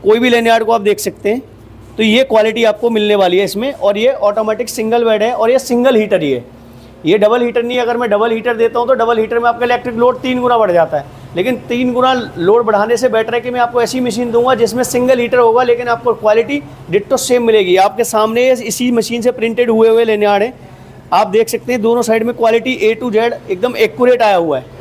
कोई भी लेनियार्ड को आप देख सकते हैं, तो ये क्वालिटी आपको मिलने वाली है इसमें। और ये ऑटोमेटिक सिंगल बेड है और ये सिंगल हीटर ही है, ये डबल हीटर नहीं है। अगर मैं डबल हीटर देता हूँ तो डबल हीटर में आपका इलेक्ट्रिक लोड 3 गुना बढ़ जाता है, लेकिन 3 गुना लोड बढ़ाने से बेटर है कि मैं आपको ऐसी मशीन दूंगा जिसमें सिंगल हीटर होगा, लेकिन आपको क्वालिटी डिट्टो सेम मिलेगी। आपके सामने इसी मशीन से प्रिंटेड हुए हुए लेनियार्ड है, आप देख सकते हैं दोनों साइड में क्वालिटी A to Z एकदम एक्यूरेट आया हुआ है।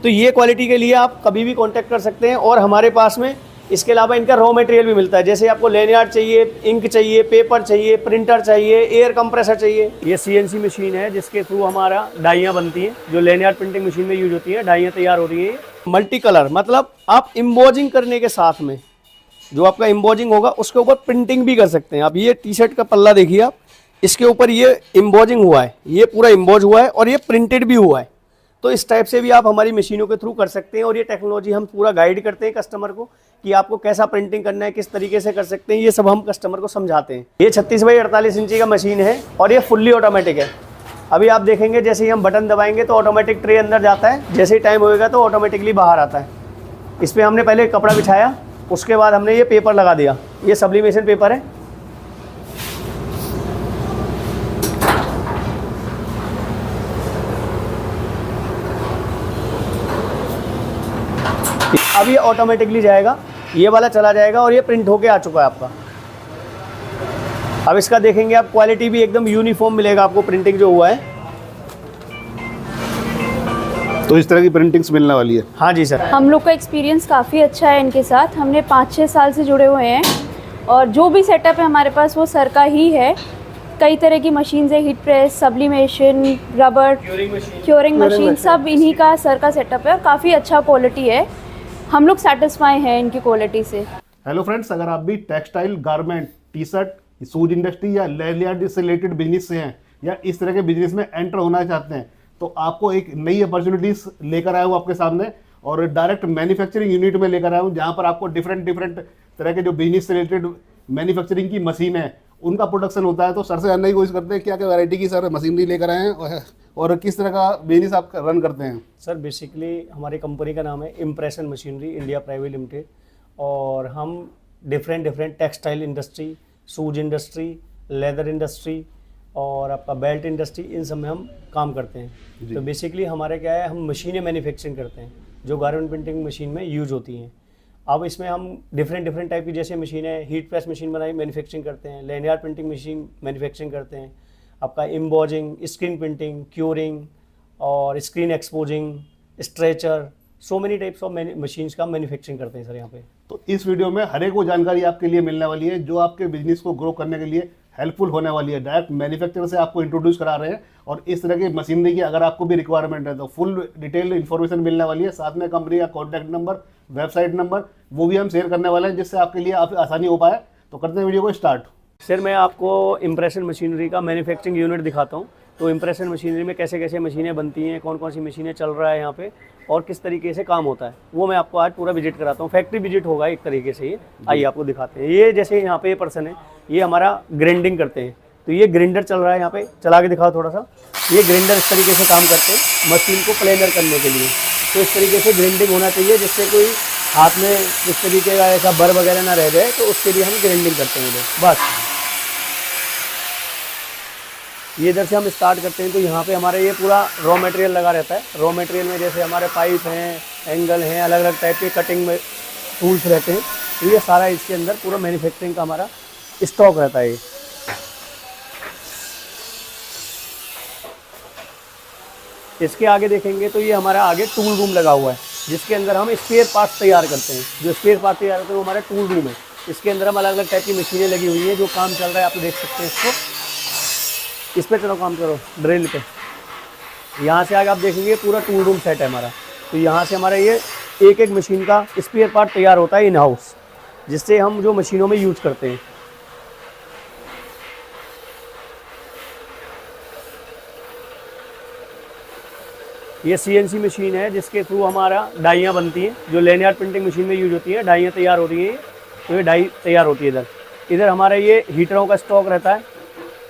तो ये क्वालिटी के लिए आप कभी भी कॉन्टैक्ट कर सकते हैं। और हमारे पास में इसके अलावा इनका रॉ मटेरियल भी मिलता है, जैसे आपको लेनियार्ड चाहिए, इंक चाहिए, पेपर चाहिए, प्रिंटर चाहिए, एयर कंप्रेसर चाहिए। ये CNC मशीन है जिसके थ्रू हमारा डाइयाँ बनती हैं, जो लेनियार्ड प्रिंटिंग मशीन में यूज होती है। डाइयाँ तैयार हो रही है मल्टी कलर, मतलब आप एम्बोजिंग करने के साथ में जो आपका एम्बोजिंग होगा उसके ऊपर प्रिंटिंग भी कर सकते हैं। आप ये टी-शर्ट का पल्ला देखिए, आप इसके ऊपर ये एम्बोजिंग हुआ है, ये पूरा एम्बोज हुआ है और ये प्रिंटेड भी हुआ है। तो इस टाइप से भी आप हमारी मशीनों के थ्रू कर सकते हैं। और ये टेक्नोलॉजी हम पूरा गाइड करते हैं कस्टमर को कि आपको कैसा प्रिंटिंग करना है, किस तरीके से कर सकते हैं, ये सब हम कस्टमर को समझाते हैं। ये 36 बाई 48 इंची का मशीन है और ये फुल्ली ऑटोमेटिक है। अभी आप देखेंगे जैसे ही हम बटन दबाएंगे तो ऑटोमेटिक ट्रे अंदर जाता है, जैसे ही टाइम होएगा तो ऑटोमेटिकली बाहर आता है। इस पर हमने पहले कपड़ा बिछाया, उसके बाद हमने ये पेपर लगा दिया, ये सब्लिमेशन पेपर है। अब ये ऑटोमेटिकली जाएगा, ये वाला चला जाएगा और ये प्रिंट होके आ चुका है आपका। अब इसका देखेंगे आप, क्वालिटी भी एकदम यूनिफॉर्म मिलेगा आपको, प्रिंटिंग जो हुआ है। तो इस तरह की प्रिंटिंग्स मिलने वाली है। हाँ जी सर। हम लोग का एक्सपीरियंस काफ़ी अच्छा है इनके साथ। हमने 5-6 साल से जुड़े हुए हैं और जो भी सेटअप है हमारे पास वो सर का ही है। कई तरह की मशीन है, heat press, sublimation, rubber, curing machine, सब इन्हीं का सर का सेटअप है और काफ़ी अच्छा क्वालिटी है। हम लोग सेटिस्फाई हैं इनकी क्वालिटी से। हेलो फ्रेंड्स, अगर आप भी textile, garment, T-shirt, shoes industry या लेनियार्ड से रिलेटेड बिजनेस से हैं या इस तरह के बिजनेस में एंटर होना चाहते हैं, तो आपको एक नई अपॉर्चुनिटीज लेकर आया हूँ आपके सामने और डायरेक्ट मैन्युफैक्चरिंग यूनिट में लेकर आया हूँ, जहाँ पर आपको डिफरेंट तरह के जो बिजनेस से रिलेटेड मैन्युफैक्चरिंग की मशीन है उनका प्रोडक्शन होता है। तो सर से जानने की कोशिश करते हैं क्या क्या वैरायटी की सर मशीनरी लेकर आए हैं और किस तरह का बिजनेस आप रन करते हैं। सर बेसिकली हमारी कंपनी का नाम है impression machinery India private limited और हम different textile industry, shoes industry, leather industry और आपका बेल्ट इंडस्ट्री, इन सब में हम काम करते हैं। तो बेसिकली हमारे क्या है, हम मशीनें मैन्युफैक्चरिंग करते हैं जो गारमेंट प्रिंटिंग मशीन में यूज होती हैं। अब इसमें हम डिफरेंट टाइप की जैसे मशीनें, हीट प्रेस मशीन बनाई मैन्युफैक्चरिंग करते हैं, लेनियार्ड प्रिंटिंग मशीन मैन्युफैक्चरिंग करते हैं, आपका एम्बोजिंग, स्क्रीन प्रिंटिंग, क्यूरिंग और screen exposing, stretcher, so many types of machines का मैन्युफैक्चरिंग करते हैं सर यहाँ पे। तो इस वीडियो में हर एक वो जानकारी आपके लिए मिलने वाली है जो आपके बिजनेस को ग्रो करने के लिए हेल्पफुल होने वाली है। डायरेक्ट मैन्युफैक्चरर से आपको इंट्रोड्यूस करा रहे हैं और इस तरह की मशीनरी की अगर आपको भी रिक्वायरमेंट है तो फुल डिटेल इन्फॉर्मेशन मिलने वाली है। साथ में कंपनी का कॉन्टैक्ट नंबर, वेबसाइट नंबर वो भी हम शेयर करने वाले हैं जिससे आपके लिए आसानी हो पाए। तो करते हैं वीडियो को स्टार्ट। सर मैं आपको इम्प्रेशन मशीनरी का मैन्युफैक्चरिंग यूनिट दिखाता हूँ। तो इम्प्रेशन मशीनरी में कैसे कैसे मशीनें बनती हैं, कौन कौन सी मशीनें चल रहा है यहाँ पे और किस तरीके से काम होता है, वो मैं आपको आज पूरा विजिट कराता हूँ। फैक्ट्री विजिट होगा एक तरीके से। ये आइए आपको दिखाते हैं। ये जैसे यहाँ पे ये पर्सन है, ये हमारा ग्राइंडिंग करते हैं। तो ये ग्राइंडर चल रहा है, यहाँ पे चला के दिखाओ थोड़ा सा। ये ग्राइंडर इस तरीके से काम करते हैं मशीन को प्लेनर करने के लिए। तो इस तरीके से ग्राइंडिंग होना चाहिए जिससे कोई हाथ में इस तरीके का ऐसा बर वगैरह ना रह जाए, तो उसके लिए हम ग्राइंडिंग करते हैं लोग। बस ये इधर से हम स्टार्ट करते हैं। तो यहाँ पे हमारे ये पूरा रॉ मटेरियल लगा रहता है। रॉ मटेरियल में जैसे हमारे पाइप हैं, एंगल हैं, अलग अलग टाइप के कटिंग में टूल्स रहते हैं। तो ये सारा इसके अंदर पूरा मैन्युफैक्चरिंग का हमारा स्टॉक रहता है। इसके आगे देखेंगे तो ये हमारा आगे टूल रूम लगा हुआ है जिसके अंदर हम स्पेयर पार्ट तैयार करते हैं। जो स्पेयर पार्ट तैयार करते हैं वो हमारा टूल रूम है। इसके अंदर हम अलग अलग टाइप की मशीनें लगी हुई हैं। जो काम चल रहा है आप देख सकते हैं इसको। इस पे चलो काम करो, ड्रिल पे। यहाँ से आगे आप देखेंगे पूरा टूल रूम सेट है हमारा। तो यहाँ से हमारा ये एक एक मशीन का स्पेयर पार्ट तैयार होता है इन हाउस, जिससे हम जो मशीनों में यूज करते हैं। ये CNC मशीन है जिसके थ्रू हमारा डाइयाँ बनती हैं, जो लेनियार्ड प्रिंटिंग मशीन में यूज होती है। डाइयाँ तैयार होती हैं, तो ये डाई तैयार होती है। इधर हमारा ये हीटरों का स्टॉक रहता है।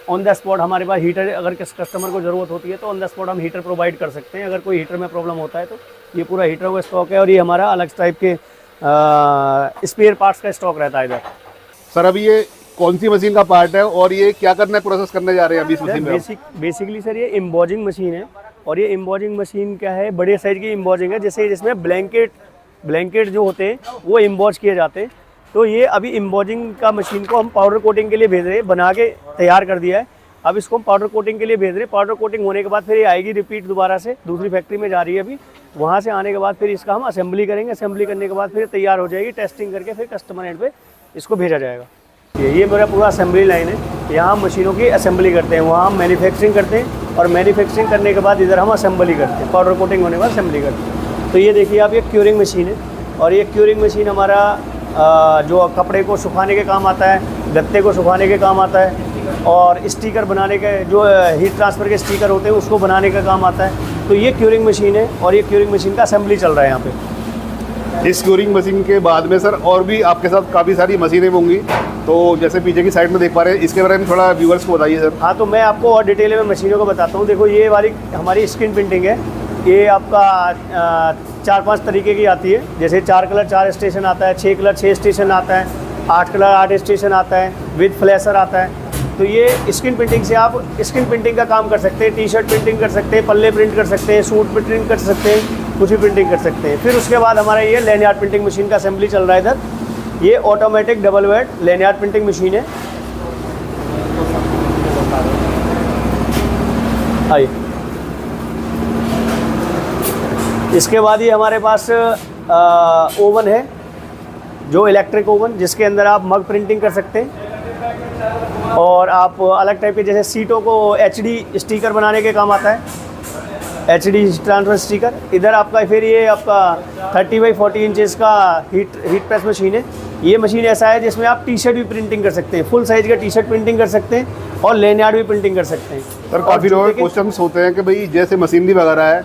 ऑन द स्पॉट हमारे पास हीटर, अगर किस कस्टमर को ज़रूरत होती है तो ऑन द स्पॉट हम हीटर प्रोवाइड कर सकते हैं। अगर कोई हीटर में प्रॉब्लम होता है तो ये पूरा हीटरों का स्टॉक है। और ये हमारा अलग टाइप के स्पेयर पार्ट्स का स्टॉक रहता है इधर। सर अभी ये कौन सी मशीन का पार्ट है और ये क्या करना है, प्रोसेस करने जा रहे हैं अभी इस मशीन में? बेसिकली सर ये एम्बॉजिंग मशीन है, और ये एम्बॉजिंग मशीन क्या है, बड़े साइज की एम्बॉजिंग है, जैसे जिसमें ब्लैंकेट जो होते हैं वो एम्बॉज किए जाते हैं। तो ये अभी एम्बॉजिंग का मशीन को हम पाउडर कोटिंग के लिए भेज रहे हैं, बना के तैयार कर दिया है। अब इसको हम पाउडर कोटिंग के लिए भेज रहे हैं। पाउडर कोटिंग होने के बाद फिर ये आएगी रिपीट दोबारा से, दूसरी फैक्ट्री में जा रही है अभी। वहाँ से आने के बाद फिर इसका हम असेंबली करेंगे। असेंबली करने के बाद फिर तैयार हो जाएगी, टेस्टिंग करके फिर कस्टमर एंड पे इसको भेजा जाएगा। ये मेरा पूरा असेंबली लाइन है, यहाँ हम मशीनों की असेंबली करते हैं, वहाँ हम मैन्युफैक्चरिंग करते हैं, और मैन्युफैक्चरिंग करने के बाद इधर हम असेंबली करते हैं, पाउडर कोटिंग होने के बाद असेंबली करते हैं। तो ये देखिए आप, ये क्यूरिंग मशीन है, और ये क्यूरिंग मशीन हमारा जो कपड़े को सुखाने के काम आता है, गत्ते को सुखाने के काम आता है, और स्टिकर बनाने के, जो हीट ट्रांसफ़र के स्टिकर होते हैं उसको बनाने का काम आता है। तो ये क्यूरिंग मशीन है, और ये क्यूरिंग मशीन का असेंबली चल रहा है यहाँ पे। इस क्यूरिंग मशीन के बाद में सर और भी आपके साथ काफ़ी सारी मशीनें होंगी, तो जैसे पीछे की साइड में देख पा रहे हैं, इसके बारे में थोड़ा व्यूअर्स को बताइए सर। हाँ, तो मैं आपको और डिटेल में मशीनों को बताता हूँ। देखो ये वाली हमारी स्क्रीन प्रिंटिंग है, ये आपका 4-5 तरीके की आती है। जैसे 4 कलर 4 स्टेशन आता है, 6 कलर 6 स्टेशन आता है, 8 कलर 8 स्टेशन आता है, विद फ्लैशर आता है। तो ये स्क्रीन प्रिंटिंग से आप स्क्रीन प्रिंटिंग का काम कर सकते हैं, टी शर्ट प्रिंटिंग कर सकते हैं, पल्ले प्रिंट कर सकते हैं, सूट प्रिंटिंग कर सकते हैं, कुछ भी प्रिंटिंग कर सकते हैं। फिर उसके बाद हमारा ये लैनियार्ड प्रिंटिंग मशीन का असेंबली चल रहा है इधर। ये automatic double bed lanyard printing machine है। आइए, इसके बाद ये हमारे पास ओवन है, जो इलेक्ट्रिक ओवन, जिसके अंदर आप मग प्रिंटिंग कर सकते हैं, और आप अलग टाइप के, जैसे सीटों को HD स्टिकर बनाने के काम आता है, HD ट्रांसफर स्टिकर। इधर आपका फिर ये आपका 30x40 इंचेस का हीट प्रेस मशीन है। ये मशीन ऐसा है जिसमें आप टी शर्ट भी प्रिंटिंग कर सकते हैं, फुल साइज़ का टी शर्ट प्रिंटिंग कर सकते हैं, और लैनियार्ड भी प्रिंटिंग कर सकते हैं। सर काफ़ी लोग क्वेश्चन होते हैं कि भाई जैसे मशीनरी वगैरह है,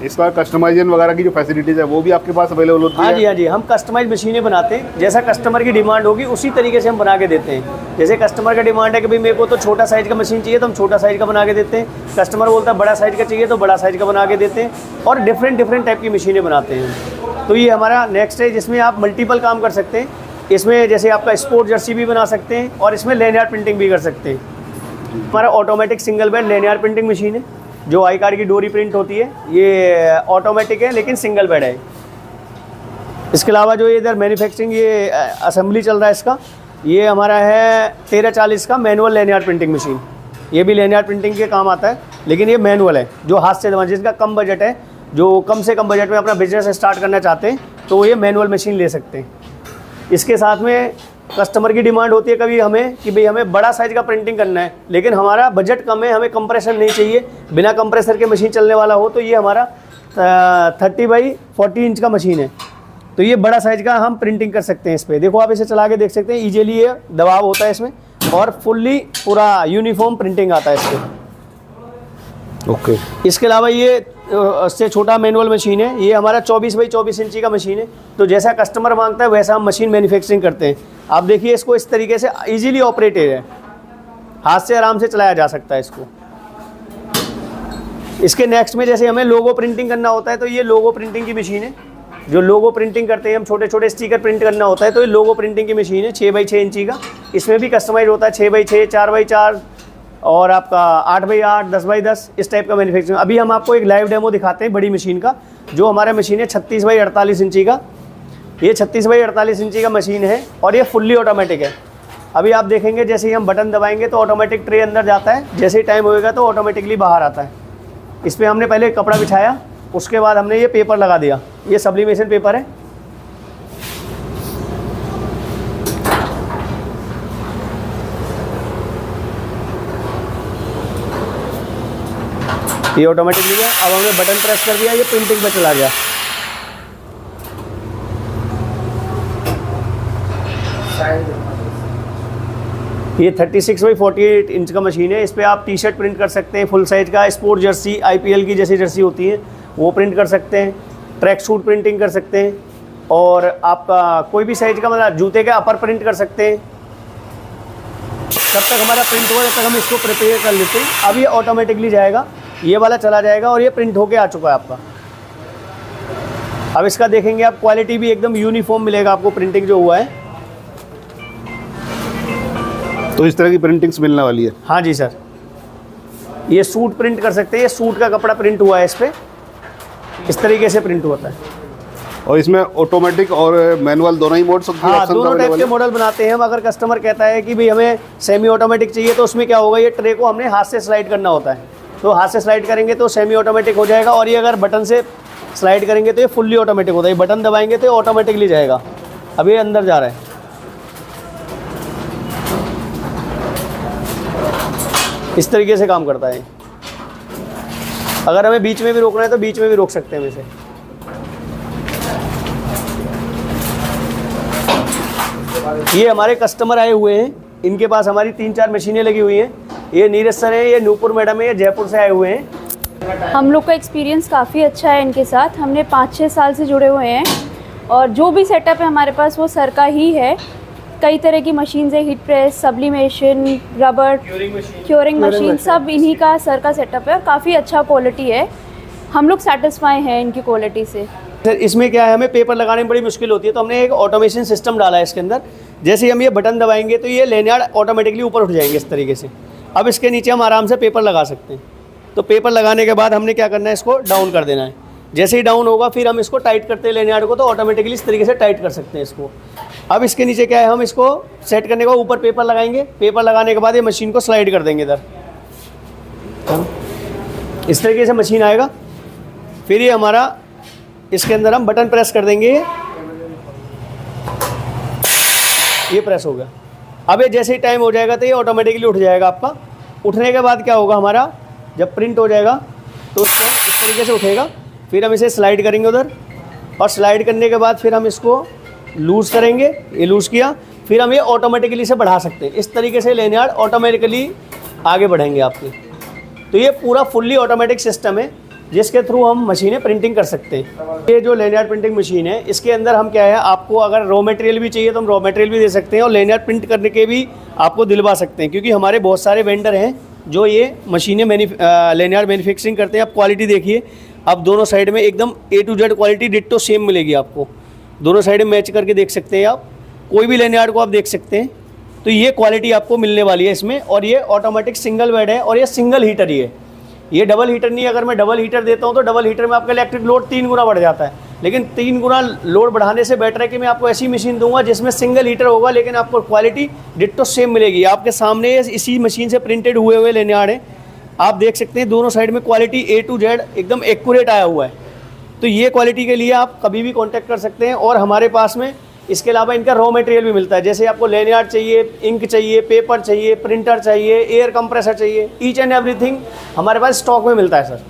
इसका कस्टमाइजेशन वगैरह की जो फैसिलिटीज़ है वो भी आपके पास अवेलेबल होती है? हाँ जी, हाँ जी, हम कस्टमाइज मशीनें बनाते हैं। जैसा कस्टमर की डिमांड होगी उसी तरीके से हम बना के देते हैं। जैसे कस्टमर का डिमांड है कि भाई मेरे को तो छोटा साइज़ का मशीन चाहिए, तो हम छोटा साइज़ का बना के देते हैं। कस्टमर बोलता है बड़ा साइज़ का चाहिए, तो बड़ा साइज़ का बना के देते हैं, और डिफरेंट टाइप की मशीनें बनाते हैं। तो ये हमारा नेक्स्ट है, जिसमें आप मल्टीपल काम कर सकते हैं। इसमें जैसे आपका स्पोर्ट जर्सी भी बना सकते हैं, और इसमें लैनियार्ड प्रिंटिंग भी कर सकते हैं। हमारा automatic single bed lanyard printing machine है, जो आई कार्ड की डोरी प्रिंट होती है। ये ऑटोमेटिक है लेकिन सिंगल बेड है। इसके अलावा जो इधर मैन्युफैक्चरिंग, ये असेंबली चल रहा है इसका, ये हमारा है 1340 का मैनुअल लैनियार्ड प्रिंटिंग मशीन। ये भी लैनियार्ड प्रिंटिंग के काम आता है, लेकिन ये मैनुअल है, जो हाथ से दबा, जिसका कम बजट है, जो कम से कम बजट में अपना बिजनेस स्टार्ट करना चाहते हैं, तो ये मैनुअल मशीन ले सकते हैं। इसके साथ में कस्टमर की डिमांड होती है कभी हमें कि भाई हमें बड़ा साइज़ का प्रिंटिंग करना है, लेकिन हमारा बजट कम है, हमें कंप्रेसर नहीं चाहिए, बिना कंप्रेसर के मशीन चलने वाला हो, तो ये हमारा 30x40 इंच का मशीन है। तो ये बड़ा साइज़ का हम प्रिंटिंग कर सकते हैं इस पर। देखो आप इसे चला के देख सकते हैं, ईजिली ये दबाव होता है इसमें, और फुल्ली पूरा यूनिफॉर्म प्रिंटिंग आता है इस पर। ओके, इसके अलावा ये उससे छोटा मैनुअल मशीन है, ये हमारा 24x24 इंची का मशीन है। तो जैसा कस्टमर मांगता है वैसा हम मशीन मैन्युफैक्चरिंग करते हैं। आप देखिए इसको इस तरीके से इजीली ऑपरेटेड है, हाथ से आराम से चलाया जा सकता है इसको। इसके नेक्स्ट में जैसे हमें लोगो प्रिंटिंग करना होता है, तो ये लोगो प्रिंटिंग की मशीन है, जो लोगो प्रिंटिंग करते हैं हम, छोटे छोटे स्टिकर प्रिंट करना होता है, तो ये लोगो प्रिंटिंग की मशीन है 6x6 इंची का। इसमें भी कस्टमाइज होता है 6x6, 4x4, और आपका 8x8, 10x10, इस टाइप का मैन्युफैक्चरिंग। अभी हम आपको एक लाइव डेमो दिखाते हैं बड़ी मशीन का, जो हमारा मशीन है 36x48 इंची का। ये 36x48 इंची का मशीन है, और ये फुल्ली ऑटोमेटिक है। अभी आप देखेंगे जैसे ही हम बटन दबाएंगे तो ऑटोमेटिक ट्रे अंदर जाता है, जैसे ही टाइम होएगा तो ऑटोमेटिकली बाहर आता है। इस पर हमने पहले कपड़ा बिछाया, उसके बाद हमने ये पेपर लगा दिया, ये सब्लिमेशन पेपर है। ये ऑटोमेटिक लिया, अब हमने बटन प्रेस कर दिया, ये प्रिंटिंग पे चला गया। ये 36x48 इंच का मशीन है। इस पर आप टी शर्ट प्रिंट कर सकते हैं, फुल साइज का स्पोर्ट जर्सी, IPL की जैसी जर्सी होती है वो प्रिंट कर सकते हैं, ट्रैक सूट प्रिंटिंग कर सकते हैं, और आपका कोई भी साइज का, मतलब जूते का अपर प्रिंट कर सकते हैं। जब तक हमारा प्रिंट होगा तब तक हम इसको प्रिपेयर कर लेते हैं। अब ये ऑटोमेटिकली जाएगा, ये वाला चला जाएगा, और ये प्रिंट होके आ चुका है आपका। अब इसका देखेंगे आप, क्वालिटी भी एकदम यूनिफॉर्म मिलेगा आपको, प्रिंटिंग जो हुआ है। तो इस तरह की प्रिंटिंग्स मिलने वाली है। हाँ जी सर, ये सूट प्रिंट कर सकते हैं, ये सूट का कपड़ा प्रिंट हुआ है इस पर, इस तरीके से प्रिंट होता है। और इसमें ऑटोमेटिक और मैनुअल दोनों ही मोड्स होते हैं? हाँ, दोनों टाइप के मॉडल बनाते हैं हम। अगर कस्टमर कहता है कि भाई हमें सेमी ऑटोमेटिक चाहिए, तो उसमें क्या होगा, ये ट्रे को हमने हाथ से स्लाइड करना होता है, तो हाथ से स्लाइड करेंगे तो सेमी ऑटोमेटिक हो जाएगा। और ये अगर बटन से स्लाइड करेंगे तो ये फुल्ली ऑटोमेटिक होता है, ये बटन दबाएंगे तो ये ऑटोमेटिकली जाएगा। अब ये अंदर जा रहा है, इस तरीके से काम करता है। अगर हमें बीच में भी रोकना है तो बीच में भी रोक सकते हैं हम इसे। ये हमारे कस्टमर आए हुए हैं, इनके पास हमारी 3-4 मशीनें लगी हुई हैं। ये नीरज सर है, ये नूपुर मैडम है, ये जयपुर से आए हुए हैं। हम लोग का एक्सपीरियंस काफ़ी अच्छा है इनके साथ। हमने 5-6 साल से जुड़े हुए हैं और जो भी सेटअप है हमारे पास वो सर का ही है। कई तरह की मशीन है, heat press, sublimation, rubber, curing machine, सब इन्हीं का सर का सेटअप है और काफ़ी अच्छा क्वालिटी है। हम लोग सेटिस्फाई हैं इनकी क्वालिटी से। सर इसमें क्या है, हमें पेपर लगाने में बड़ी मुश्किल होती है, तो हमने एक ऑटोमेशन सिस्टम डाला है इसके अंदर। जैसे ही हम ये बटन दबाएंगे तो ये लेनयार्ड ऑटोमेटिकली ऊपर उठ जाएंगे इस तरीके से। अब इसके नीचे हम आराम से पेपर लगा सकते हैं। तो पेपर लगाने के बाद हमने क्या करना है, इसको डाउन कर देना है। जैसे ही डाउन होगा फिर हम इसको टाइट करते हैं लेनयार्ड को, तो ऑटोमेटिकली इस तरीके से टाइट कर सकते हैं इसको। अब इसके नीचे क्या है, हम इसको सेट करने के बाद ऊपर पेपर लगाएंगे। पेपर लगाने के बाद ये मशीन को स्लाइड कर देंगे इधर, इस तरीके से मशीन आएगा। फिर ये हमारा, इसके अंदर हम बटन प्रेस कर देंगे, ये प्रेस हो गया। अब ये जैसे ही टाइम हो जाएगा तो ये ऑटोमेटिकली उठ जाएगा आपका। उठने के बाद क्या होगा, हमारा जब प्रिंट हो जाएगा तो उसको इस तरीके से उठेगा। फिर हम इसे स्लाइड करेंगे उधर, और स्लाइड करने के बाद फिर हम इसको लूज़ करेंगे। ये लूज़ किया, फिर हम ये ऑटोमेटिकली से बढ़ा सकते हैं। इस तरीके से लेनयार्ड ऑटोमेटिकली आगे बढ़ेंगे आपके। तो ये पूरा फुल्ली ऑटोमेटिक सिस्टम है जिसके थ्रू हम मशीनें प्रिंटिंग कर सकते हैं। ये जो लेनयार्ड प्रिंटिंग मशीन है, इसके अंदर हम क्या है, आपको अगर रॉ मटेरियल भी चाहिए तो हम रॉ मटेरियल भी दे सकते हैं, और लेनयार्ड प्रिंट करने के भी आपको दिलवा सकते हैं। क्योंकि हमारे बहुत सारे वेंडर हैं जो ये मशीनें लेनयार्ड मैन्युफैक्चरिंग करते हैं। आप क्वालिटी देखिए, आप दोनों साइड में एकदम A to Z quality ditto same मिलेगी आपको। दोनों साइड में मैच करके देख सकते हैं आप, कोई भी लेनयार्ड को आप देख सकते हैं। तो ये क्वालिटी आपको मिलने वाली है इसमें। और ये ऑटोमेटिक सिंगल बेड है, और ये सिंगल हीटर ही है, ये डबल हीटर नहीं है। अगर मैं डबल हीटर देता हूँ तो डबल हीटर में आपका इलेक्ट्रिक लोड 3 गुना बढ़ जाता है। लेकिन 3 गुना लोड बढ़ाने से बेटर है कि मैं आपको ऐसी मशीन दूंगा जिसमें सिंगल हीटर होगा, लेकिन आपको क्वालिटी डिट्टो सेम मिलेगी। आपके सामने इसी मशीन से प्रिंटेड हुए लेनयार्ड है, आप देख सकते हैं। दोनों साइड में क्वालिटी A to Z एकदम एक्यूरेट आया हुआ है। तो ये क्वालिटी के लिए आप कभी भी कांटेक्ट कर सकते हैं। और हमारे पास में इसके अलावा इनका रॉ मटेरियल भी मिलता है। जैसे आपको लेनयार्ड चाहिए, इंक चाहिए, पेपर चाहिए, प्रिंटर चाहिए, एयर कंप्रेसर चाहिए, ईच एंड एवरीथिंग हमारे पास स्टॉक में मिलता है सर।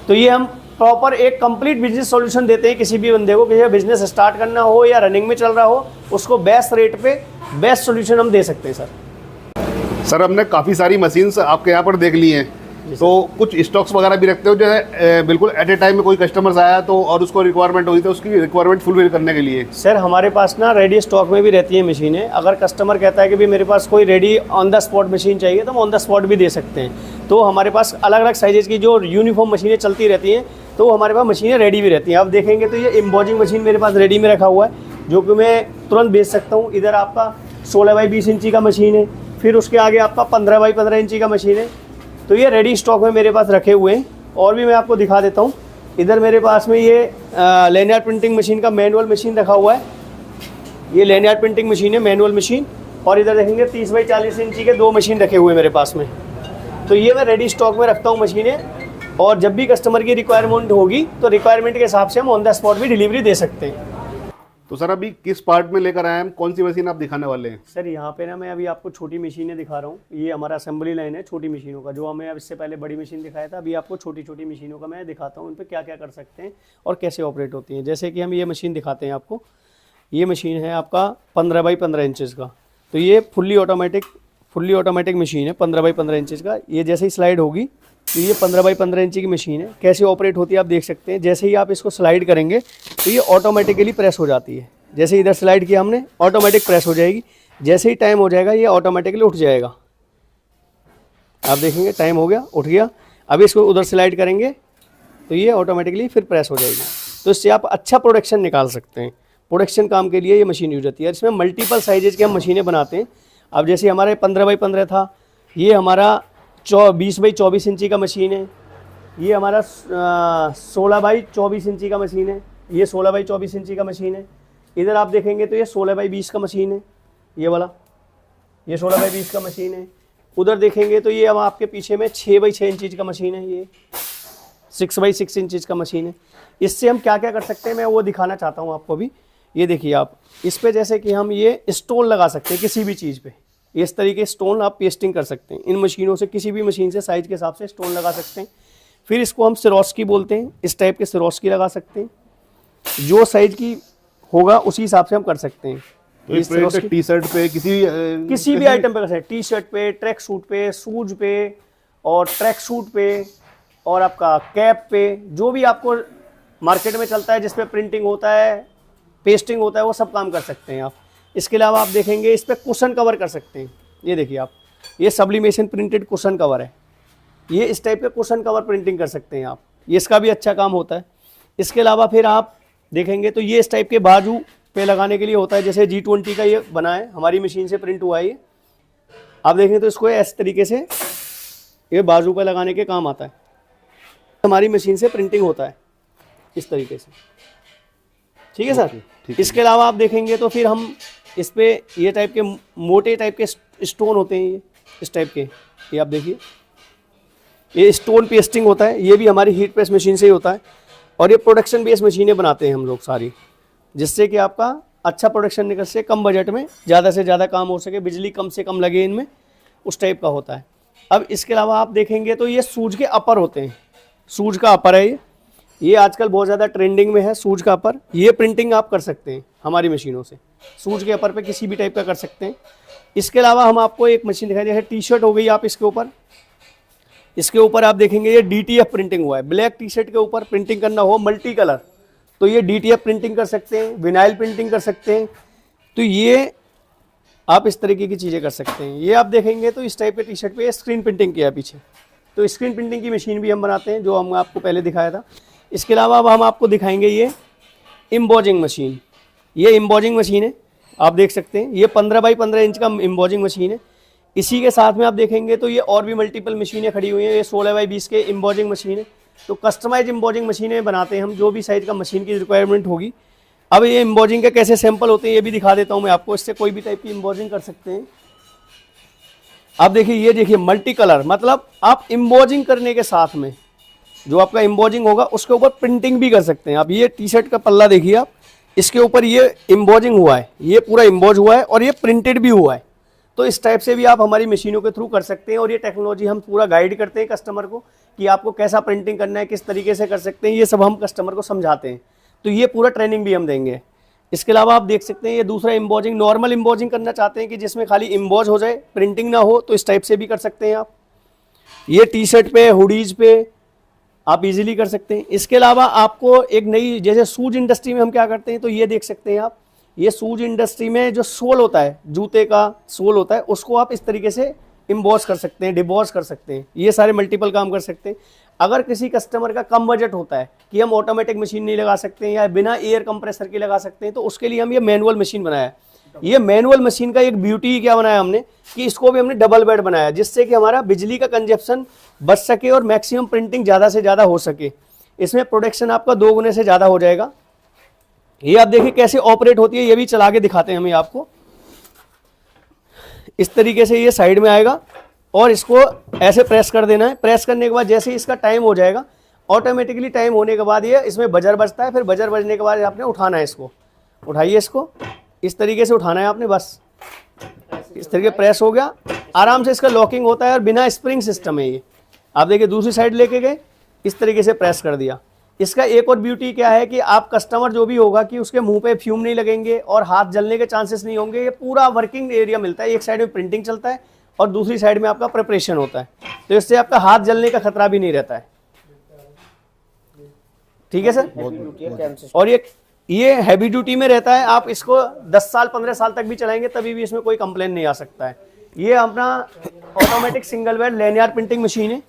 तो ये हम प्रॉपर एक कंप्लीट बिजनेस सॉल्यूशन देते हैं किसी भी बंदे को, किसी बिजनेस स्टार्ट करना हो या रनिंग में चल रहा हो, उसको बेस्ट रेट पे बेस्ट सॉल्यूशन हम दे सकते हैं सर। सर हमने काफ़ी सारी मशीन्स आपके यहाँ पर देख ली हैं, तो कुछ स्टॉक्स वगैरह भी रखते हो जो है बिल्कुल एट ए टाइम में कोई कस्टमर्स आया तो और उसको रिक्वायरमेंट हुई तो उसकी रिक्वायरमेंट फुलफिल करने के लिए? सर हमारे पास ना रेडी स्टॉक में भी रहती है मशीनें। अगर कस्टमर कहता है कि भाई मेरे पास कोई ready on the spot machine चाहिए तो हम ऑन द स्पॉट भी दे सकते हैं। तो हमारे पास अलग अलग साइजेज़ की जो यूनिफॉर्म मशीनें चलती रहती हैं, तो हमारे पास मशीनें रेडी भी रहती हैं। आप देखेंगे तो ये एम्बॉजिंग मशीन मेरे पास रेडी में रखा हुआ है, जो कि मैं तुरंत बेच सकता हूँ। इधर आपका 16 बाई 20 इंची का मशीन है, फिर उसके आगे आपका 15 बाई 15 इंची का मशीन है। तो ये रेडी स्टॉक में मेरे पास रखे हुए हैं। और भी मैं आपको दिखा देता हूँ। इधर मेरे पास में ये लेनयार्ड प्रिंटिंग मशीन का मैनुअल मशीन रखा हुआ है। ये लेनयार्ड प्रिंटिंग मशीन है, मैनुअल मशीन। और इधर देखेंगे 30 बाई 40 इंची के 2 मशीन रखे हुए हैं मेरे पास में। तो ये मैं रेडी स्टॉक में रखता हूँ मशीनें, और जब भी कस्टमर की रिक्वायरमेंट होगी तो रिक्वायरमेंट के हिसाब से हम ऑन द स्पॉट भी डिलीवरी दे सकते हैं। तो सर अभी किस पार्ट में लेकर आए हैं, कौन सी मशीन आप दिखाने वाले हैं? सर यहाँ पे ना मैं अभी आपको छोटी मशीनें दिखा रहा हूँ। ये हमारा असेंबली लाइन है छोटी मशीनों का। जो हमें अब इससे पहले बड़ी मशीन दिखाया था, अभी आपको छोटी छोटी मशीनों का मैं दिखाता हूँ, उन पर क्या क्या कर सकते हैं और कैसे ऑपरेट होती हैं। जैसे कि हम ये मशीन दिखाते हैं आपको। ये मशीन है आपका 15 बाई 15 इंचज़ का। तो ये फुल्ली ऑटोमेटिक मशीन है 15 बाई 15 इंचज़ का। ये जैसे ही स्लाइड होगी तो ये 15 बाई 15 इंची की मशीन है। कैसे ऑपरेट होती है आप देख सकते हैं। जैसे ही आप इसको स्लाइड करेंगे तो ये ऑटोमेटिकली प्रेस हो जाती है। जैसे इधर स्लाइड किया हमने, ऑटोमेटिक प्रेस हो जाएगी। जैसे ही टाइम हो जाएगा ये ऑटोमेटिकली उठ जाएगा। आप देखेंगे टाइम हो गया, उठ गया। अभी इसको उधर स्लाइड करेंगे तो ये ऑटोमेटिकली फिर प्रेस हो जाएगी। तो इससे आप अच्छा प्रोडक्शन निकाल सकते हैं। प्रोडक्शन काम के लिए ये मशीन यूज होती है। इसमें मल्टीपल साइजेज की हम मशीनें बनाते हैं। अब जैसे हमारे 15x15 था, ये हमारा 20x24 इंची का मशीन है। ये हमारा 16x24 इंची का मशीन है। ये 16x24 इंची का मशीन है। इधर आप देखेंगे तो ये 16x20 का मशीन है, ये वाला, ये 16x20 का मशीन है। उधर देखेंगे तो ये हम आपके पीछे में 6x6 इंच का मशीन है, ये 6x6 इंच का मशीन है। इससे हम क्या क्या कर सकते हैं मैं वो दिखाना चाहता हूँ आपको भी। ये देखिए आप, इस पे जैसे कि हम ये स्टोन लगा सकते हैं किसी भी चीज़ पे, इस तरीके स्टोन आप पेस्टिंग कर सकते हैं इन मशीनों से, किसी भी मशीन से साइज के हिसाब से स्टोन लगा सकते हैं। फिर इसको हम सिरोस्की बोलते हैं, इस टाइप के सिरोस्की लगा सकते हैं, जो साइज की होगा उसी हिसाब से हम कर सकते हैं। तो इस प्रिंट टी शर्ट पे किसी भी आइटम पे कर सकते हैं, टी शर्ट पे, ट्रैक सूट पे, शूज पे और ट्रैक सूट पे और आपका कैप पे, जो भी आपको मार्केट में चलता है जिसपे प्रिंटिंग होता है, पेस्टिंग होता है, वो सब काम कर सकते हैं आप। इसके अलावा आप देखेंगे इस पर कुशन कवर कर सकते हैं। ये देखिए आप, ये सब्लिमेशन प्रिंटेड कुशन कवर है, ये इस टाइप के कुशन कवर प्रिंटिंग कर सकते हैं आप, ये इसका भी अच्छा काम होता है। इसके अलावा फिर आप देखेंगे तो ये इस टाइप के बाजू पे लगाने के लिए होता है, जैसे G20 का ये बना है, हमारी मशीन से प्रिंट हुआ है। ये आप देखें तो इसको इस तरीके से ये बाजू पे लगाने के काम आता है, हमारी मशीन से प्रिंटिंग होता है इस तरीके से। ठीक है सर। इसके अलावा आप देखेंगे तो फिर हम इस पे ये टाइप के मोटे टाइप के स्टोन होते हैं, ये इस टाइप के, ये आप देखिए, ये स्टोन पेस्टिंग होता है, ये भी हमारी हीट प्रेस मशीन से ही होता है। और ये प्रोडक्शन बेस्ड मशीनें बनाते हैं हम लोग सारी, जिससे कि आपका अच्छा प्रोडक्शन निकल से, कम बजट में ज़्यादा से ज़्यादा काम हो सके, बिजली कम से कम लगे इनमें, उस टाइप का होता है। अब इसके अलावा आप देखेंगे तो ये सूज के अपर होते हैं, सूज का अपर है ये आजकल बहुत ज़्यादा ट्रेंडिंग में है, सूज का अपर। ये प्रिंटिंग आप कर सकते हैं हमारी मशीनों से, सूज के अपर पे किसी भी टाइप का कर सकते हैं। इसके अलावा हम आपको एक मशीन दिखाई, जैसे टी शर्ट हो गई, आप इसके ऊपर आप देखेंगे ये DTF प्रिंटिंग हुआ है। ब्लैक टी शर्ट के ऊपर प्रिंटिंग करना हो मल्टी कलर, तो ये DTF प्रिंटिंग कर सकते हैं, विनाइल प्रिंटिंग कर सकते हैं। तो ये आप इस तरीके की चीज़ें कर सकते हैं। ये आप देखेंगे तो इस टाइप के टी शर्ट पे स्क्रीन प्रिंटिंग किया है पीछे, तो स्क्रीन प्रिंटिंग की मशीन भी हम बनाते हैं, जो हम आपको पहले दिखाया था। इसके अलावा अब हम आपको दिखाएंगे ये एम्बोजिंग मशीन। ये एम्बोजिंग मशीन है, आप देख सकते हैं, ये 15x15 इंच का एम्बोजिंग मशीन है। इसी के साथ में आप देखेंगे तो ये और भी मल्टीपल मशीनें खड़ी हुई हैं, ये 16x20 के एम्बोजिंग मशीन है। तो कस्टमाइज एम्बोजिंग मशीनें बनाते हैं हम, जो भी साइज का मशीन की रिक्वायरमेंट होगी। अब ये एम्बोजिंग के कैसे सैंपल होते हैं ये भी दिखा देता हूँ मैं आपको, इससे कोई भी टाइप की एम्बोजिंग कर सकते हैं। आप देखिए, ये देखिए मल्टी कलर, मतलब आप एम्बोजिंग करने के साथ में जो आपका एम्बोजिंग होगा उसके ऊपर प्रिंटिंग भी कर सकते हैं आप। ये टी शर्ट का पल्ला देखिए आप, इसके ऊपर ये एम्बोजिंग हुआ है, ये पूरा एम्बोज हुआ है और ये प्रिंटेड भी हुआ है। तो इस टाइप से भी आप हमारी मशीनों के थ्रू कर सकते हैं। और ये टेक्नोलॉजी हम पूरा गाइड करते हैं कस्टमर को कि आपको कैसा प्रिंटिंग करना है, किस तरीके से कर सकते हैं, ये सब हम कस्टमर को समझाते हैं। तो ये पूरा ट्रेनिंग भी हम देंगे। इसके अलावा आप देख सकते हैं ये दूसरा एम्बोजिंग, नॉर्मल एम्बोजिंग करना चाहते हैं कि जिसमें खाली एम्बोज हो जाए, प्रिंटिंग ना हो, तो इस टाइप से भी कर सकते हैं आप। ये टी शर्ट पे, हुडीज पे आप इजीली कर सकते हैं। इसके अलावा आपको एक नई, जैसे शूज इंडस्ट्री में हम क्या करते हैं, तो ये देख सकते हैं आप, ये शूज इंडस्ट्री में जो सोल होता है, जूते का सोल होता है, उसको आप इस तरीके से एम्बॉस कर सकते हैं, डिबॉस कर सकते हैं। ये सारे मल्टीपल काम कर सकते हैं। अगर किसी कस्टमर का कम बजट होता है कि हम ऑटोमेटिक मशीन नहीं लगा सकते हैं या बिना एयर कंप्रेसर के लगा सकते हैं, तो उसके लिए हम ये मैनुअल मशीन बनाया है। ये मैनुअल मशीन का एक ब्यूटी क्या बनाया हमने कि इसको भी हमने डबल बेड बनाया, जिससे कि हमारा बिजली का कंजप्शन बच सके और मैक्सिमम प्रिंटिंग ज़्यादा से ज़्यादा हो सके। इसमें प्रोडक्शन आपका 2 गुने से ज़्यादा हो जाएगा। ये आप देखिए कैसे ऑपरेट होती है, ये भी चला के दिखाते हैं हम आपको। इस तरीके से ये साइड में आएगा और इसको ऐसे प्रेस कर देना है। प्रेस करने के बाद जैसे इसका टाइम हो जाएगा, ऑटोमेटिकली टाइम होने के बाद ये इसमें बजर बजता है। फिर बजर बजने के बाद आपने उठाना है, इसको उठाइए, इसको इस तरीके से उठाना है आपने, बस इस तरीके प्रेस हो गया, आराम से इसका लॉकिंग होता है और बिना स्प्रिंग सिस्टम है ये। आप देखिए दूसरी साइड लेके गए, इस तरीके से प्रेस कर दिया। इसका एक और ब्यूटी क्या है कि आप कस्टमर जो भी होगा कि उसके मुंह पे फ्यूम नहीं लगेंगे और हाथ जलने के चांसेस नहीं होंगे। ये पूरा वर्किंग एरिया मिलता है, एक साइड में प्रिंटिंग चलता है और दूसरी साइड में आपका प्रिपरेशन होता है, तो इससे आपका हाथ जलने का खतरा भी नहीं रहता है। ठीक है सर। और ये हैवी ड्यूटी में रहता है, आप इसको 10 साल 15 साल तक भी चलाएंगे तभी भी इसमें कोई कंप्लेन नहीं आ सकता है। ये अपना automatic single bed lanyard printing machine है,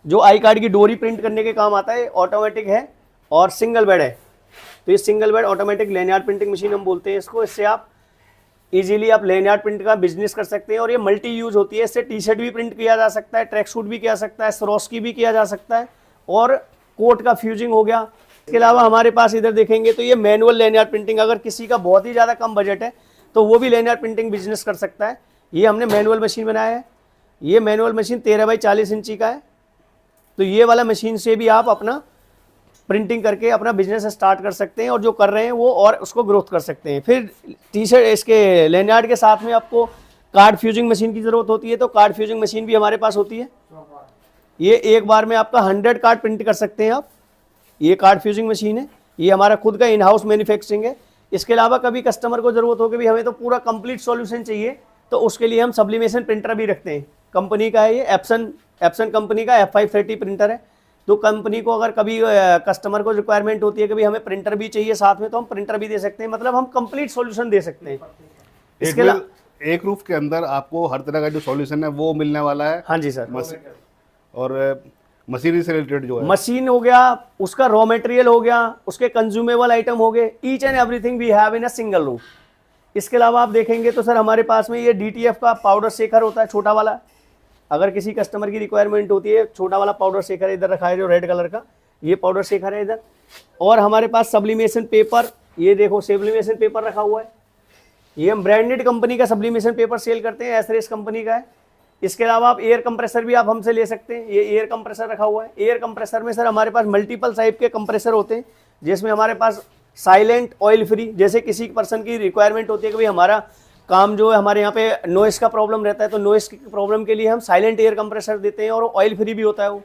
जो आई कार्ड की डोरी प्रिंट करने के काम आता है। ऑटोमेटिक है और सिंगल बेड है, तो ये single bed automatic lanyard printing machine हम बोलते हैं इसको। इससे आप इजीली आप लैनियार्ड प्रिंट का बिजनेस कर सकते हैं और ये मल्टी यूज होती है। इससे टी शर्ट भी प्रिंट किया जा सकता है, ट्रैक सूट भी किया जा सकता है, सरोस्की भी किया जा सकता है और कोट का फ्यूजिंग हो गया। इसके अलावा हमारे पास इधर देखेंगे तो ये मैनुअल लैनियार्ड प्रिंटिंग, अगर किसी का बहुत ही ज़्यादा कम बजट है तो वो भी लैनियार्ड प्रिंटिंग बिजनेस कर सकता है। ये हमने मैनुअल मशीन बनाया है। ये मैनुअल मशीन 13 बाई 40 इंची का है। तो ये वाला मशीन से भी आप अपना प्रिंटिंग करके अपना बिजनेस स्टार्ट कर सकते हैं और जो कर रहे हैं वो और उसको ग्रोथ कर सकते हैं। फिर टी शर्ट इसके लैनियार्ड के साथ में आपको कार्ड फ्यूजिंग मशीन की ज़रूरत होती है, तो कार्ड फ्यूजिंग मशीन भी हमारे पास होती है। ये एक बार में आपका 100 कार्ड प्रिंट कर सकते हैं आप। ये कार्ड फ्यूजिंग मशीन है, ये हमारा खुद का इन हाउस मैन्युफैक्चरिंग है। इसके अलावा कभी कस्टमर को ज़रूरत हो कि भाई हमें तो पूरा कंप्लीट सॉल्यूशन चाहिए, तो उसके लिए हम सब्लिमेशन प्रिंटर भी रखते हैं। कंपनी का है ये एप्सन कंपनी का F530 प्रिंटर है। तो कंपनी को अगर कभी कस्टमर को रिक्वायरमेंट होती है कि भाई हमें प्रिंटर भी चाहिए साथ में, तो हम प्रिंटर भी दे सकते हैं। मतलब हम कंप्लीट सॉल्यूशन दे सकते हैं। इसके अलावा एक रूफ के अंदर आपको हर तरह का जो सॉल्यूशन है वो मिलने वाला है। हाँ जी सर। और मशीनरी से रिलेटेड जो है, मशीन हो गया, उसका रॉ मटेरियल हो गया, उसके कंज्यूमेबल आइटम हो गए, each and everything we have in a single room. इसके अलावा आप देखेंगे तो सर हमारे पास में ये DTF का पाउडर शेकर होता है, छोटा वाला। अगर किसी कस्टमर की रिक्वायरमेंट होती है, छोटा वाला पाउडर शेकर इधर रखा है जो रेड कलर का, ये पाउडर शेकर है इधर। और हमारे पास सब्लिमेशन पेपर, ये देखो सब्लिमेशन पेपर रखा हुआ है। ये हम ब्रांडेड कंपनी का सब्लिमेशन पेपर सेल करते हैं, एसरेस कंपनी का है। इसके अलावा आप एयर कंप्रेसर भी आप हमसे ले सकते हैं। ये एयर कंप्रेसर रखा हुआ है। एयर कंप्रेसर में सर हमारे पास मल्टीपल टाइप के कंप्रेसर होते हैं, जिसमें हमारे पास साइलेंट, ऑयल फ्री, जैसे किसी पर्सन की रिक्वायरमेंट होती है कि भाई हमारा काम जो है, हमारे यहाँ पे नॉइस का प्रॉब्लम रहता है, तो नॉइस की प्रॉब्लम के लिए हम साइलेंट एयर कंप्रेसर देते हैं और ऑयल फ्री भी होता है,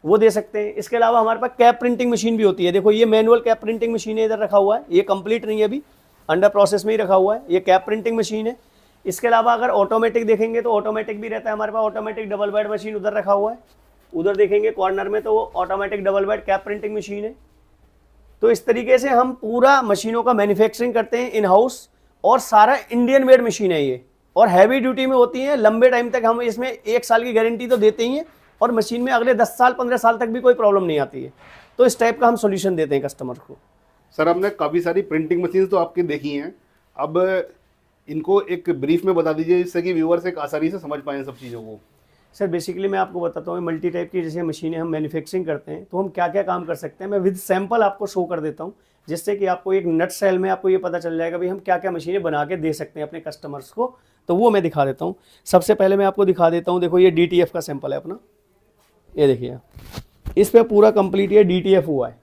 वो दे सकते हैं। इसके अलावा हमारे पास कैप प्रिंटिंग मशीन भी होती है। देखो ये मैनुअल कैप प्रिंटिंग मशीन है, इधर रखा हुआ है। ये कंप्लीट नहीं है, अभी अंडर प्रोसेस में ही रखा हुआ है। ये कैप प्रिंटिंग मशीन है। इसके अलावा अगर ऑटोमेटिक देखेंगे तो ऑटोमेटिक भी रहता है हमारे पास। ऑटोमेटिक डबल बेड मशीन उधर रखा हुआ है, उधर देखेंगे कॉर्नर में, तो वो automatic double bed cap printing machine है। तो इस तरीके से हम पूरा मशीनों का मैन्युफैक्चरिंग करते हैं इन हाउस, और सारा इंडियन मेड मशीन है ये, और हैवी ड्यूटी में होती है। लंबे टाइम तक हम इसमें 1 साल की गारंटी तो देते ही हैं, और मशीन में अगले 10 साल 15 साल तक भी कोई प्रॉब्लम नहीं आती है। तो इस टाइप का हम सोल्यूशन देते हैं कस्टमर को। सर हमने काफ़ी सारी प्रिंटिंग मशीन तो आपकी देखी हैं, अब इनको एक ब्रीफ में बता दीजिए जिससे कि व्यूअर्स एक आसानी से समझ पाएँ सब चीज़ों को। सर बेसिकली मैं आपको बताता हूँ, मल्टी टाइप की जैसे मशीनें हम मैन्युफैक्चरिंग करते हैं, तो हम क्या क्या काम कर सकते हैं, मैं विद सैंपल आपको शो कर देता हूँ, जिससे कि आपको एक नट सेल में आपको ये पता चल जाएगा भाई हम क्या क्या मशीनें बना के दे सकते हैं अपने कस्टमर्स को। तो वो मैं दिखा देता हूँ। सबसे पहले मैं आपको दिखा देता हूँ, देखो ये DTF का सैंपल है अपना, ये देखिए इस पर पूरा कंप्लीट ये DTF हुआ है।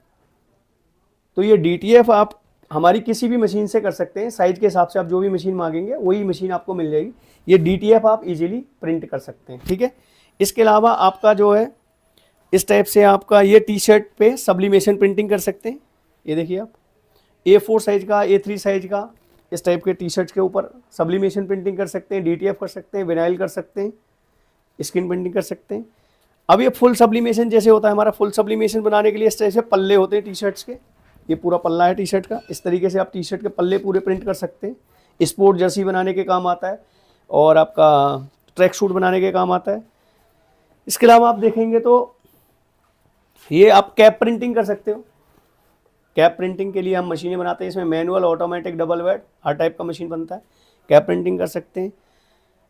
तो ये DTF आप हमारी किसी भी मशीन से कर सकते हैं, साइज के हिसाब से आप जो भी मशीन मांगेंगे वही मशीन आपको मिल जाएगी। ये DTF आप इजीली प्रिंट कर सकते हैं, ठीक है। इसके अलावा आपका जो है इस टाइप से आपका ये टी शर्ट पे सब्लिमेशन प्रिंटिंग कर सकते हैं। ये देखिए आप A4 साइज का, A3 साइज का इस टाइप के टी शर्ट के ऊपर सब्लिमेशन प्रिंटिंग कर सकते हैं, DTF कर सकते हैं, विनाइल कर सकते हैं, स्क्रीन प्रिंटिंग कर सकते हैं। अब ये फुल सब्लिमेशन जैसे होता है हमारा, फुल सब्लिमेशन बनाने के लिए इस तरह से पल्ले होते हैं टी शर्ट्स के। ये पूरा पल्ला है टी शर्ट का, इस तरीके से आप टी शर्ट के पल्ले पूरे प्रिंट कर सकते हैं। स्पोर्ट जर्सी बनाने के काम आता है, और आपका ट्रैक सूट बनाने के काम आता है। इसके अलावा आप देखेंगे तो ये आप कैप प्रिंटिंग कर सकते हो। कैप प्रिंटिंग के लिए हम मशीनें बनाते हैं, इसमें मैनुअल, ऑटोमेटिक, डबल बेड हर टाइप का मशीन बनता है। कैप प्रिंटिंग कर सकते हैं।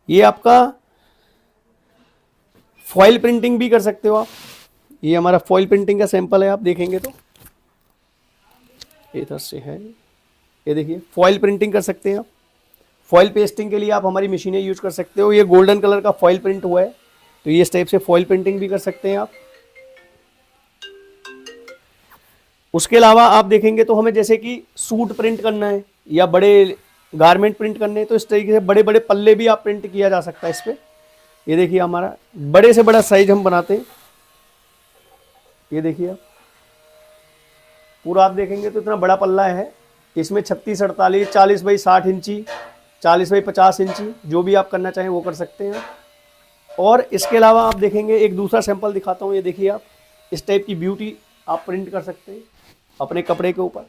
ये आपका फॉइल प्रिंटिंग भी कर सकते हो आप। ये हमारा फॉइल प्रिंटिंग का सैंपल है, आप देखेंगे तो इधर से है, ये देखिए फॉइल प्रिंटिंग कर सकते हैं आप। फॉइल पेस्टिंग के लिए आप हमारी मशीनें यूज कर सकते हो। ये गोल्डन कलर का फॉइल प्रिंट हुआ है, तो ये इस टाइप से फॉइल प्रिंटिंग भी कर सकते हैं आप। उसके अलावा आप देखेंगे तो हमें जैसे कि सूट प्रिंट करना है या बड़े गारमेंट प्रिंट करने हैं, तो इस तरीके से बड़े बड़े पल्ले भी आप प्रिंट किया जा सकता है इस पर। ये देखिए हमारा बड़े से बड़ा साइज हम बनाते हैं। ये देखिए आप पूरा आप देखेंगे तो इतना बड़ा पल्ला है, इसमें 36, 48, 40 बाई 60 इंची, 40 बाई 50 इंची, जो भी आप करना चाहें वो कर सकते हैं। और इसके अलावा आप देखेंगे एक दूसरा सैंपल दिखाता हूँ। ये देखिए आप इस टाइप की ब्यूटी आप प्रिंट कर सकते हैं अपने कपड़े के ऊपर।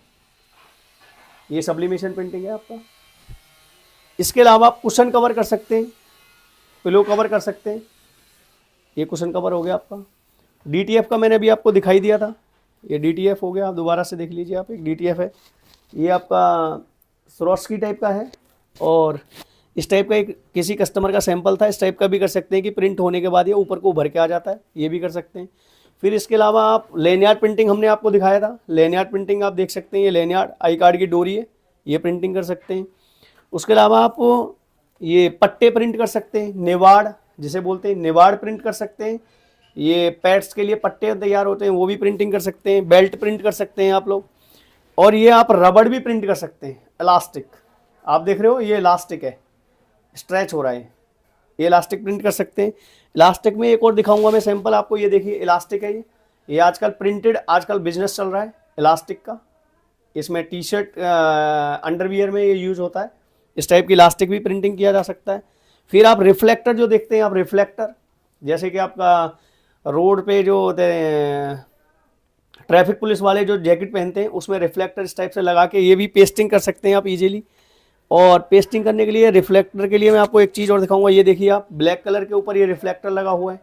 ये सब्लिमेशन प्रिंटिंग है आपका। इसके अलावा आप कुशन कवर कर सकते हैं, पिलो कवर कर सकते हैं। ये कुशन कवर हो गया आपका। DTF का मैंने अभी आपको दिखाई दिया था, ये DTF हो गया, आप दोबारा से देख लीजिए, आप एक DTF है, ये आपका Swarovski टाइप का है। और इस टाइप का एक किसी कस्टमर का सैंपल था, इस टाइप का भी कर सकते हैं कि प्रिंट होने के बाद ये ऊपर को उभर के आ जाता है, ये भी कर सकते हैं। फिर इसके अलावा आप लेनियार्ड प्रिंटिंग हमने आपको दिखाया था, लेनियार्ड प्रिंटिंग आप देख सकते हैं, ये लेनियार्ड आई कार्ड की डोरी है, ये प्रिंटिंग कर सकते हैं। उसके अलावा आप ये पट्टे प्रिंट कर सकते हैं, नेवाड़ जिसे बोलते हैं, नेवाड़ प्रिंट कर सकते हैं। ये पैड्स के लिए पट्टे तैयार होते हैं, वो भी प्रिंटिंग कर सकते हैं। बेल्ट प्रिंट कर सकते हैं आप लोग। और ये आप रबड़ भी प्रिंट कर सकते हैं, इलास्टिक आप देख रहे हो, ये इलास्टिक है, स्ट्रेच हो रहा है, ये इलास्टिक प्रिंट कर सकते हैं। इलास्टिक में एक और दिखाऊंगा मैं सैंपल आपको, ये देखिए इलास्टिक है, ये आजकल प्रिंटेड, आजकल बिजनेस चल रहा है इलास्टिक का। इसमें टी-शर्ट अंडरवियर में ये यूज़ होता है। इस टाइप की इलास्टिक भी प्रिंटिंग किया जा सकता है। फिर आप रिफ्लेक्टर जो देखते हैं, आप रिफ्लेक्टर जैसे कि आपका रोड पे जो होते हैं ट्रैफिक पुलिस वाले जो जैकेट पहनते हैं, उसमें रिफ्लेक्टर इस टाइप से लगा के ये भी पेस्टिंग कर सकते हैं आप इजीली। और पेस्टिंग करने के लिए रिफ्लेक्टर के लिए मैं आपको एक चीज़ और दिखाऊंगा, ये देखिए आप, ब्लैक कलर के ऊपर ये रिफ्लेक्टर लगा हुआ है।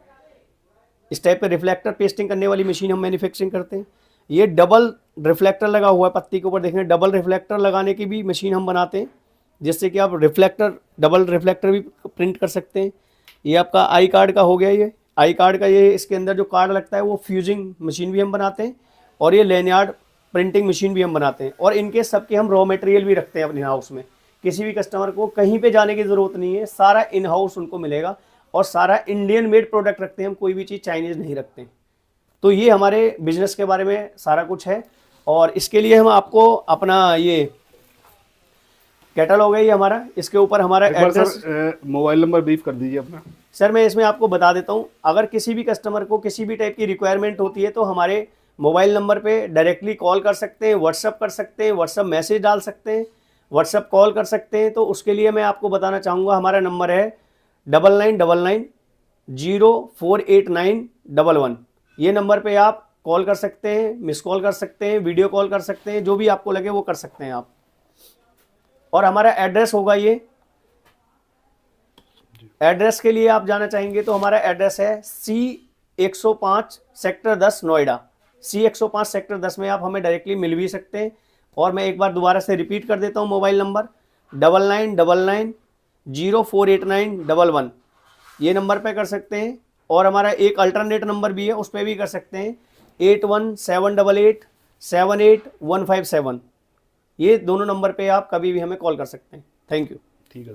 इस टाइप पे रिफ्लेक्टर पेस्टिंग करने वाली मशीन हम मैन्युफैक्चरिंग करते हैं। ये डबल रिफ्लेक्टर लगा हुआ है, पत्ती के ऊपर देखें, डबल रिफ्लेक्टर लगाने की भी मशीन हम बनाते हैं, जिससे कि आप रिफ्लेक्टर, डबल रिफ्लेक्टर भी प्रिंट कर सकते हैं। ये आपका आई कार्ड का हो गया, ये आई कार्ड का, ये इसके अंदर जो कार्ड लगता है वो फ्यूजिंग मशीन भी हम बनाते हैं। और ये लेनियार्ड प्रिंटिंग मशीन भी हम बनाते हैं। और इनके सबके हम रॉ मटेरियल भी रखते हैं अपने हाउस में। किसी भी कस्टमर को कहीं पे जाने की ज़रूरत नहीं है, सारा इन हाउस उनको मिलेगा। और सारा इंडियन मेड प्रोडक्ट रखते हैं हम, कोई भी चीज़ चाइनीज़ नहीं रखते। तो ये हमारे बिजनेस के बारे में सारा कुछ है। और इसके लिए हम आपको अपना ये कैटलॉग है ये हमारा, इसके ऊपर हमारा एड्रेस, मोबाइल नंबर ब्रीफ कर दीजिए अपना। सर मैं इसमें आपको बता देता हूँ, अगर किसी भी कस्टमर को किसी भी टाइप की रिक्वायरमेंट होती है तो हमारे मोबाइल नंबर पे डायरेक्टली कॉल कर सकते हैं, व्हाट्सअप कर सकते हैं, व्हाट्सअप मैसेज डाल सकते हैं, व्हाट्सअप कॉल कर सकते हैं। तो उसके लिए मैं आपको बताना चाहूँगा, हमारा नंबर है 9999048911। ये नंबर पे आप कॉल कर सकते हैं, मिस कॉल कर सकते हैं, वीडियो कॉल कर सकते हैं, जो भी आपको लगे वो कर सकते हैं आप। और हमारा एड्रेस होगा ये, एड्रेस के लिए आप जाना चाहेंगे तो हमारा एड्रेस है C105 sector 10 Noida. C105 sector 10 में आप हमें डायरेक्टली मिल भी सकते हैं। और मैं एक बार दोबारा से रिपीट कर देता हूं, मोबाइल नंबर 9999048911, ये नंबर पे कर सकते हैं। और हमारा एक अल्टरनेट नंबर भी है, उस पर भी कर सकते हैं, 8178878157। ये दोनों नंबर पे आप कभी भी हमें कॉल कर सकते हैं। Thank you. ठीक है।